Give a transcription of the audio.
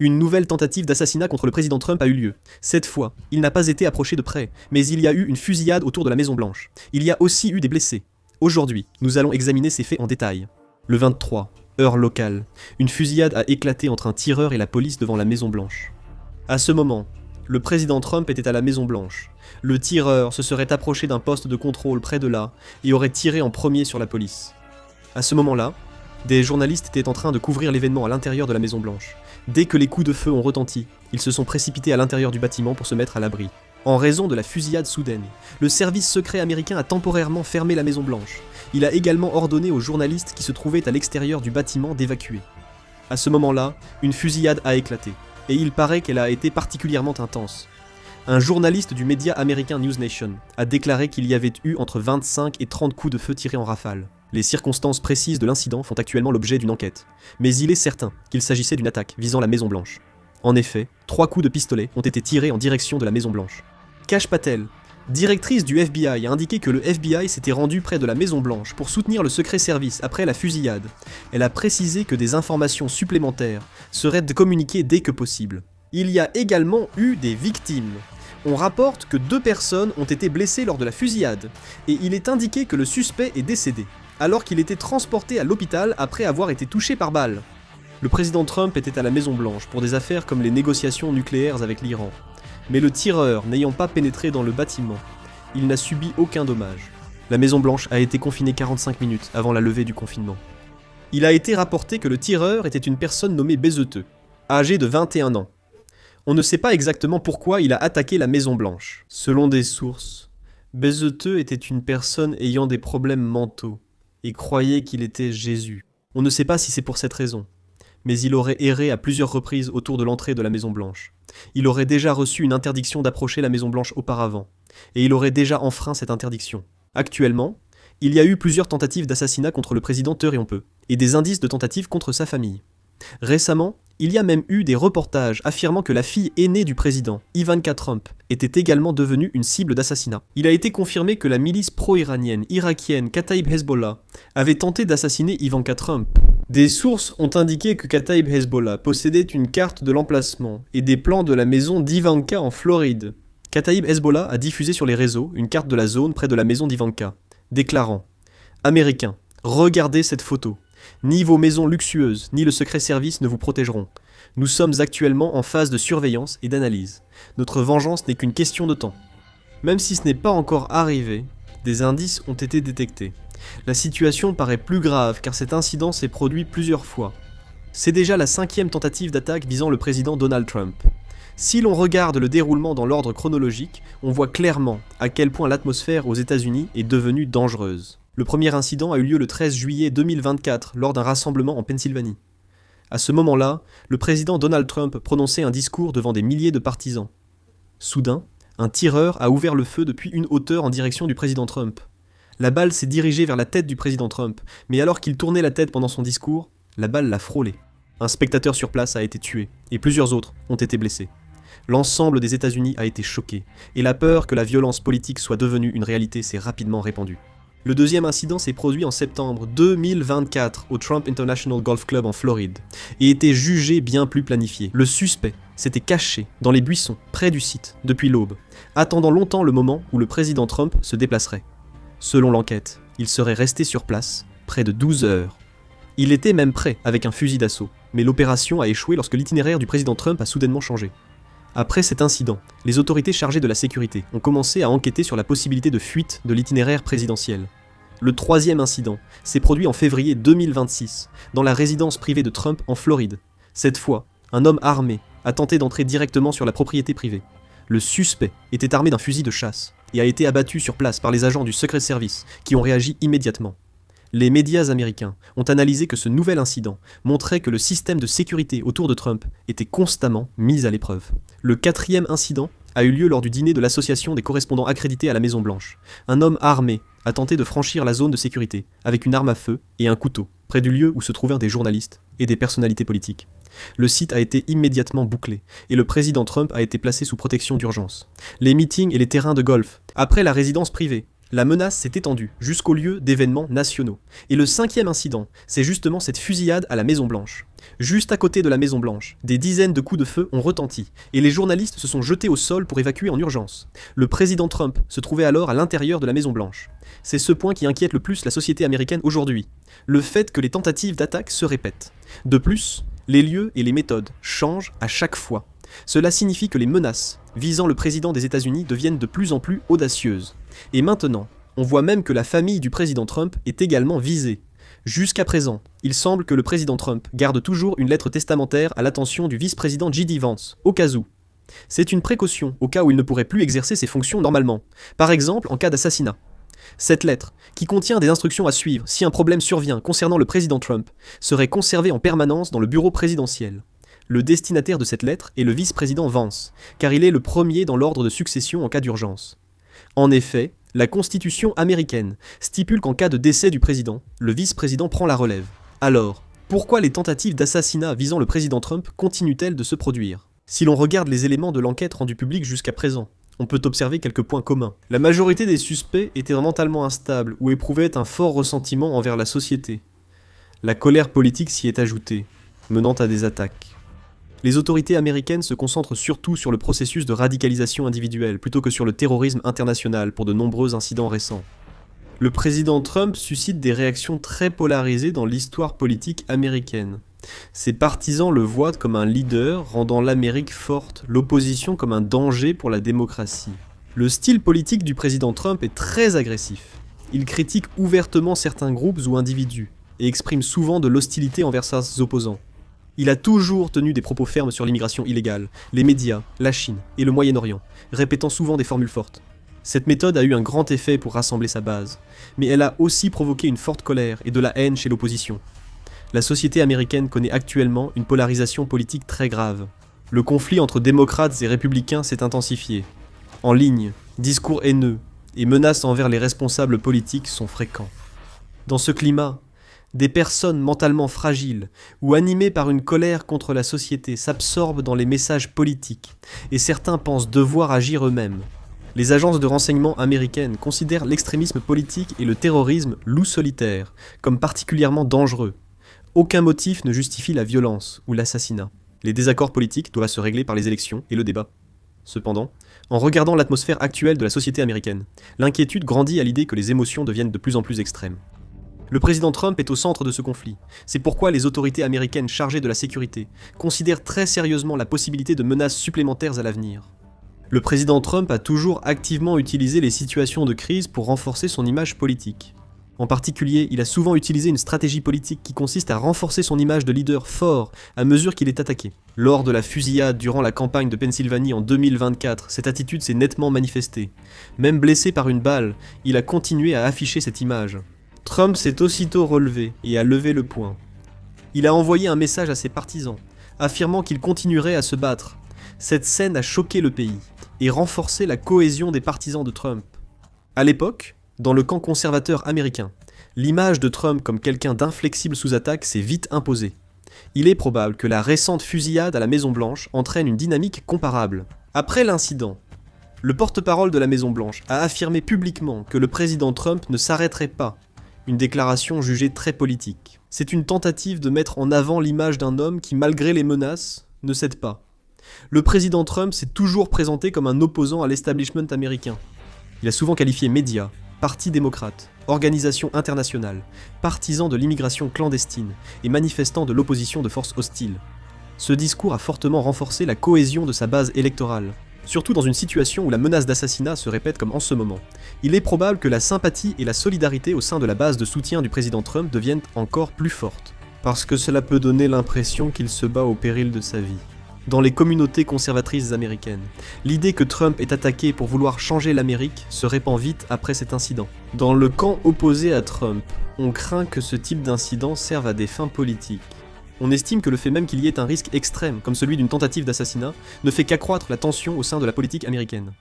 Une nouvelle tentative d'assassinat contre le président Trump a eu lieu. Cette fois, il n'a pas été approché de près, mais il y a eu une fusillade autour de la Maison Blanche. Il y a aussi eu des blessés. Aujourd'hui, nous allons examiner ces faits en détail. Le 23, heure locale, une fusillade a éclaté entre un tireur et la police devant la Maison Blanche. À ce moment, le président Trump était à la Maison Blanche. Le tireur se serait approché d'un poste de contrôle près de là et aurait tiré en premier sur la police. À ce moment-là, des journalistes étaient en train de couvrir l'événement à l'intérieur de la Maison Blanche. Dès que les coups de feu ont retenti, ils se sont précipités à l'intérieur du bâtiment pour se mettre à l'abri. En raison de la fusillade soudaine, le service secret américain a temporairement fermé la Maison Blanche. Il a également ordonné aux journalistes qui se trouvaient à l'extérieur du bâtiment d'évacuer. À ce moment-là, une fusillade a éclaté, et il paraît qu'elle a été particulièrement intense. Un journaliste du média américain News Nation a déclaré qu'il y avait eu entre 25 et 30 coups de feu tirés en rafale. Les circonstances précises de l'incident font actuellement l'objet d'une enquête, mais il est certain qu'il s'agissait d'une attaque visant la Maison Blanche. En effet, 3 coups de pistolet ont été tirés en direction de la Maison Blanche. Kash Patel, directrice du FBI, a indiqué que le FBI s'était rendu près de la Maison Blanche pour soutenir le secret service après la fusillade. Elle a précisé que des informations supplémentaires seraient communiquées dès que possible. Il y a également eu des victimes. On rapporte que 2 personnes ont été blessées lors de la fusillade, et il est indiqué que le suspect est décédé, alors qu'il était transporté à l'hôpital après avoir été touché par balle. Le président Trump était à la Maison Blanche pour des affaires comme les négociations nucléaires avec l'Iran. Mais le tireur n'ayant pas pénétré dans le bâtiment, il n'a subi aucun dommage. La Maison Blanche a été confinée 45 minutes avant la levée du confinement. Il a été rapporté que le tireur était une personne nommée Bezeteux, âgée de 21 ans. On ne sait pas exactement pourquoi il a attaqué la Maison Blanche. Selon des sources, Bezeteux était une personne ayant des problèmes mentaux et croyait qu'il était Jésus. On ne sait pas si c'est pour cette raison, mais il aurait erré à plusieurs reprises autour de l'entrée de la Maison Blanche. Il aurait déjà reçu une interdiction d'approcher la Maison Blanche auparavant, et il aurait déjà enfreint cette interdiction. Actuellement, il y a eu plusieurs tentatives d'assassinat contre le président Terre et on peut, et des indices de tentatives contre sa famille. Récemment, il y a même eu des reportages affirmant que la fille aînée du président, Ivanka Trump, était également devenue une cible d'assassinat. Il a été confirmé que la milice pro-iranienne irakienne Kataib Hezbollah avait tenté d'assassiner Ivanka Trump. Des sources ont indiqué que Kataib Hezbollah possédait une carte de l'emplacement et des plans de la maison d'Ivanka en Floride. Kataib Hezbollah a diffusé sur les réseaux une carte de la zone près de la maison d'Ivanka, déclarant « Américains, regardez cette photo. Ni vos maisons luxueuses, ni le secret service ne vous protégeront. Nous sommes actuellement en phase de surveillance et d'analyse. Notre vengeance n'est qu'une question de temps. » Même si ce n'est pas encore arrivé, des indices ont été détectés. La situation paraît plus grave car cet incident s'est produit plusieurs fois. C'est déjà la 5e tentative d'attaque visant le président Donald Trump. Si l'on regarde le déroulement dans l'ordre chronologique, on voit clairement à quel point l'atmosphère aux États-Unis est devenue dangereuse. Le premier incident a eu lieu le 13 juillet 2024 lors d'un rassemblement en Pennsylvanie. À ce moment-là, le président Donald Trump prononçait un discours devant des milliers de partisans. Soudain, un tireur a ouvert le feu depuis une hauteur en direction du président Trump. La balle s'est dirigée vers la tête du président Trump, mais alors qu'il tournait la tête pendant son discours, la balle l'a frôlé. Un spectateur sur place a été tué, et plusieurs autres ont été blessés. L'ensemble des États-Unis a été choqué, et la peur que la violence politique soit devenue une réalité s'est rapidement répandue. Le deuxième incident s'est produit en septembre 2024 au Trump International Golf Club en Floride, et était jugé bien plus planifié. Le suspect s'était caché dans les buissons près du site depuis l'aube, attendant longtemps le moment où le président Trump se déplacerait. Selon l'enquête, il serait resté sur place près de 12 heures. Il était même prêt avec un fusil d'assaut, mais l'opération a échoué lorsque l'itinéraire du président Trump a soudainement changé. Après cet incident, les autorités chargées de la sécurité ont commencé à enquêter sur la possibilité de fuite de l'itinéraire présidentiel. Le troisième incident s'est produit en février 2026, dans la résidence privée de Trump en Floride. Cette fois, un homme armé a tenté d'entrer directement sur la propriété privée. Le suspect était armé d'un fusil de chasse et a été abattu sur place par les agents du Secret Service qui ont réagi immédiatement. Les médias américains ont analysé que ce nouvel incident montrait que le système de sécurité autour de Trump était constamment mis à l'épreuve. Le quatrième incident a eu lieu lors du dîner de l'association des correspondants accrédités à la Maison Blanche. Un homme armé a tenté de franchir la zone de sécurité avec une arme à feu et un couteau, près du lieu où se trouvaient des journalistes et des personnalités politiques. Le site a été immédiatement bouclé et le président Trump a été placé sous protection d'urgence. Les meetings et les terrains de golf, après la résidence privée, La menace s'est étendue jusqu'au lieu d'événements nationaux. Et le 5e incident, c'est justement cette fusillade à la Maison-Blanche. Juste à côté de la Maison-Blanche, des dizaines de coups de feu ont retenti, et les journalistes se sont jetés au sol pour évacuer en urgence. Le président Trump se trouvait alors à l'intérieur de la Maison-Blanche. C'est ce point qui inquiète le plus la société américaine aujourd'hui, le fait que les tentatives d'attaque se répètent. De plus, les lieux et les méthodes changent à chaque fois. Cela signifie que les menaces visant le président des États-Unis deviennent de plus en plus audacieuses. Et maintenant, on voit même que la famille du président Trump est également visée. Jusqu'à présent, il semble que le président Trump garde toujours une lettre testamentaire à l'attention du vice-président J.D. Vance, au cas où. C'est une précaution au cas où il ne pourrait plus exercer ses fonctions normalement, par exemple en cas d'assassinat. Cette lettre, qui contient des instructions à suivre si un problème survient concernant le président Trump, serait conservée en permanence dans le bureau présidentiel. Le destinataire de cette lettre est le vice-président Vance, car il est le premier dans l'ordre de succession en cas d'urgence. En effet, la Constitution américaine stipule qu'en cas de décès du président, le vice-président prend la relève. Alors, pourquoi les tentatives d'assassinat visant le président Trump continuent-elles de se produire ? Si l'on regarde les éléments de l'enquête rendus publics jusqu'à présent, on peut observer quelques points communs. La majorité des suspects étaient mentalement instables ou éprouvaient un fort ressentiment envers la société. La colère politique s'y est ajoutée, menant à des attaques. Les autorités américaines se concentrent surtout sur le processus de radicalisation individuelle plutôt que sur le terrorisme international pour de nombreux incidents récents. Le président Trump suscite des réactions très polarisées dans l'histoire politique américaine. Ses partisans le voient comme un leader rendant l'Amérique forte, l'opposition comme un danger pour la démocratie. Le style politique du président Trump est très agressif. Il critique ouvertement certains groupes ou individus et exprime souvent de l'hostilité envers ses opposants. Il a toujours tenu des propos fermes sur l'immigration illégale, les médias, la Chine et le Moyen-Orient, répétant souvent des formules fortes. Cette méthode a eu un grand effet pour rassembler sa base, mais elle a aussi provoqué une forte colère et de la haine chez l'opposition. La société américaine connaît actuellement une polarisation politique très grave. Le conflit entre démocrates et républicains s'est intensifié. En ligne, discours haineux et menaces envers les responsables politiques sont fréquents. Dans ce climat, des personnes mentalement fragiles ou animées par une colère contre la société s'absorbent dans les messages politiques et certains pensent devoir agir eux-mêmes. Les agences de renseignement américaines considèrent l'extrémisme politique et le terrorisme loup solitaire comme particulièrement dangereux. Aucun motif ne justifie la violence ou l'assassinat. Les désaccords politiques doivent se régler par les élections et le débat. Cependant, en regardant l'atmosphère actuelle de la société américaine, l'inquiétude grandit à l'idée que les émotions deviennent de plus en plus extrêmes. Le président Trump est au centre de ce conflit. C'est pourquoi les autorités américaines chargées de la sécurité considèrent très sérieusement la possibilité de menaces supplémentaires à l'avenir. Le président Trump a toujours activement utilisé les situations de crise pour renforcer son image politique. En particulier, il a souvent utilisé une stratégie politique qui consiste à renforcer son image de leader fort à mesure qu'il est attaqué. Lors de la fusillade durant la campagne de Pennsylvanie en 2024, cette attitude s'est nettement manifestée. Même blessé par une balle, il a continué à afficher cette image. Trump s'est aussitôt relevé et a levé le poing. Il a envoyé un message à ses partisans, affirmant qu'il continuerait à se battre. Cette scène a choqué le pays et renforcé la cohésion des partisans de Trump. À l'époque, dans le camp conservateur américain, l'image de Trump comme quelqu'un d'inflexible sous attaque s'est vite imposée. Il est probable que la récente fusillade à la Maison-Blanche entraîne une dynamique comparable. Après l'incident, le porte-parole de la Maison-Blanche a affirmé publiquement que le président Trump ne s'arrêterait pas. Une déclaration jugée très politique. C'est une tentative de mettre en avant l'image d'un homme qui, malgré les menaces, ne cède pas. Le président Trump s'est toujours présenté comme un opposant à l'establishment américain. Il a souvent qualifié médias, partis démocrates, organisations internationales, partisans de l'immigration clandestine et manifestants de l'opposition de forces hostiles. Ce discours a fortement renforcé la cohésion de sa base électorale. Surtout dans une situation où la menace d'assassinat se répète comme en ce moment. Il est probable que la sympathie et la solidarité au sein de la base de soutien du président Trump deviennent encore plus fortes, parce que cela peut donner l'impression qu'il se bat au péril de sa vie. Dans les communautés conservatrices américaines, l'idée que Trump est attaqué pour vouloir changer l'Amérique se répand vite après cet incident. Dans le camp opposé à Trump, on craint que ce type d'incident serve à des fins politiques. On estime que le fait même qu'il y ait un risque extrême, comme celui d'une tentative d'assassinat, ne fait qu'accroître la tension au sein de la politique américaine.